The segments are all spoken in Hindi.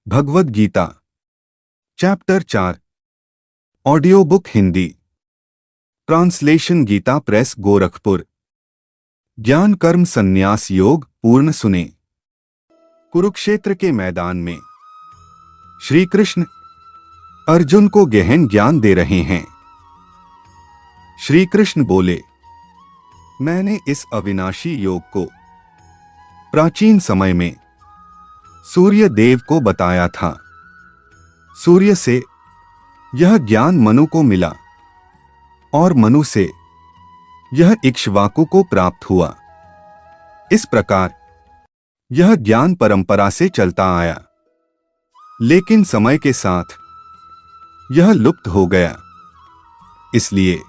Bhagavad Gita chapter 4 audio book Hindi translation Gita Press Gorakhpur. ज्ञान कर्म संन्यास योग पूर्ण सुने। कुरुक्षेत्र के मैदान में श्री कृष्ण अर्जुन को गहन ज्ञान दे रहे हैं। श्री कृष्ण बोले, मैंने इस अविनाशी योग को प्राचीन समय में सूर्य देव को बताया था। सूर्य से यह ज्ञान मनु को मिला और मनु से यह इक्ष्वाकु को प्राप्त हुआ। इस प्रकार यह ज्ञान परंपरा से चलता आया, लेकिन समय के साथ यह लुप्त हो गया। इसलिए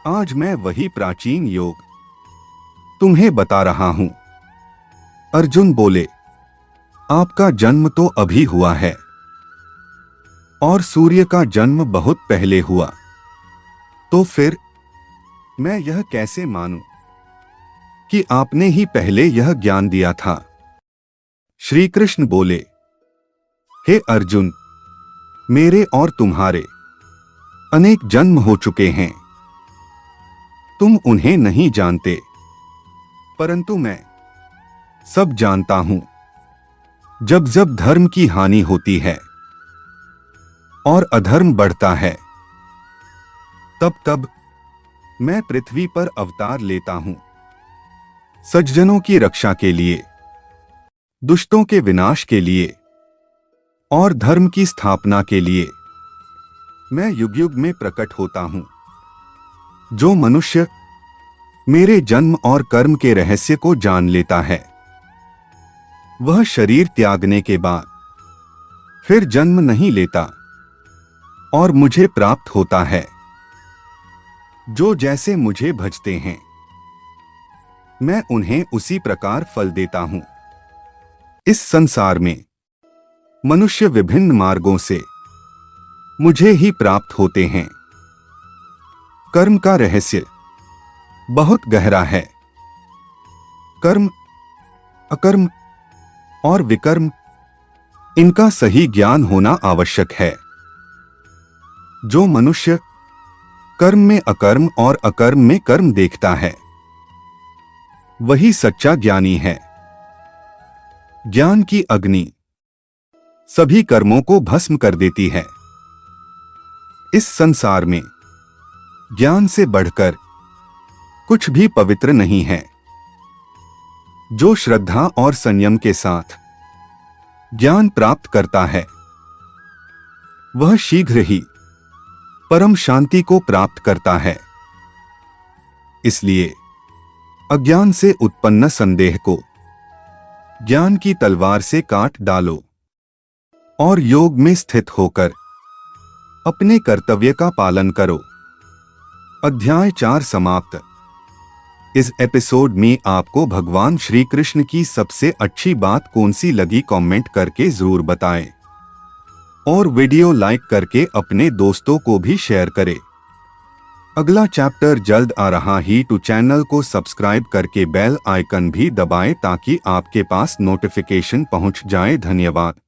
आज मैं वही प्राचीन योग तुम्हें बता रहा हूं। अर्जुन बोले, आपका जन्म तो अभी हुआ है और सूर्य का जन्म बहुत पहले हुआ, तो फिर मैं यह कैसे मानूं कि आपने ही पहले यह ज्ञान दिया था। श्री कृष्ण बोले, हे अर्जुन, मेरे और तुम्हारे अनेक जन्म हो चुके हैं, तुम उन्हें नहीं जानते, परंतु मैं सब जानता हूं। जब जब धर्म की हानि होती है और अधर्म बढ़ता है, तब तब मैं पृथ्वी पर अवतार लेता हूं। सज्जनों की रक्षा के लिए, दुष्टों के विनाश के लिए और धर्म की स्थापना के लिए मैं युग युग में प्रकट होता हूं। जो मनुष्य मेरे जन्म और कर्म के रहस्य को जान लेता है, वह शरीर त्यागने के बाद फिर जन्म नहीं लेता और मुझे प्राप्त होता है। जो जैसे मुझे भजते हैं, मैं उन्हें उसी प्रकार फल देता हूं। इस संसार में मनुष्य विभिन्न मार्गों से मुझे ही प्राप्त होते हैं। कर्म का रहस्य बहुत गहरा है। कर्म, अकर्म और विकर्म, इनका सही ज्ञान होना आवश्यक है। जो मनुष्य कर्म में अकर्म और अकर्म में कर्म देखता है, वही सच्चा ज्ञानी है। ज्ञान की अग्नि सभी कर्मों को भस्म कर देती है। इस संसार में ज्ञान से बढ़कर कुछ भी पवित्र नहीं है। जो श्रद्धा और संयम के साथ ज्ञान प्राप्त करता है, वह शीघ्र ही परम शांति को प्राप्त करता है। इसलिए अज्ञान से उत्पन्न संदेह को ज्ञान की तलवार से काट डालो और योग में स्थित होकर अपने कर्तव्य का पालन करो। अध्याय 4 समाप्त। इस एपिसोड में आपको भगवान श्री कृष्ण की सबसे अच्छी बात कौन सी लगी, कमेंट करके जरूर बताएं और वीडियो लाइक करके अपने दोस्तों को भी शेयर करें। अगला चैप्टर जल्द आ रहा ही, तो चैनल को सब्सक्राइब करके बेल आइकन भी दबाएं ताकि आपके पास नोटिफिकेशन पहुंच जाए। धन्यवाद।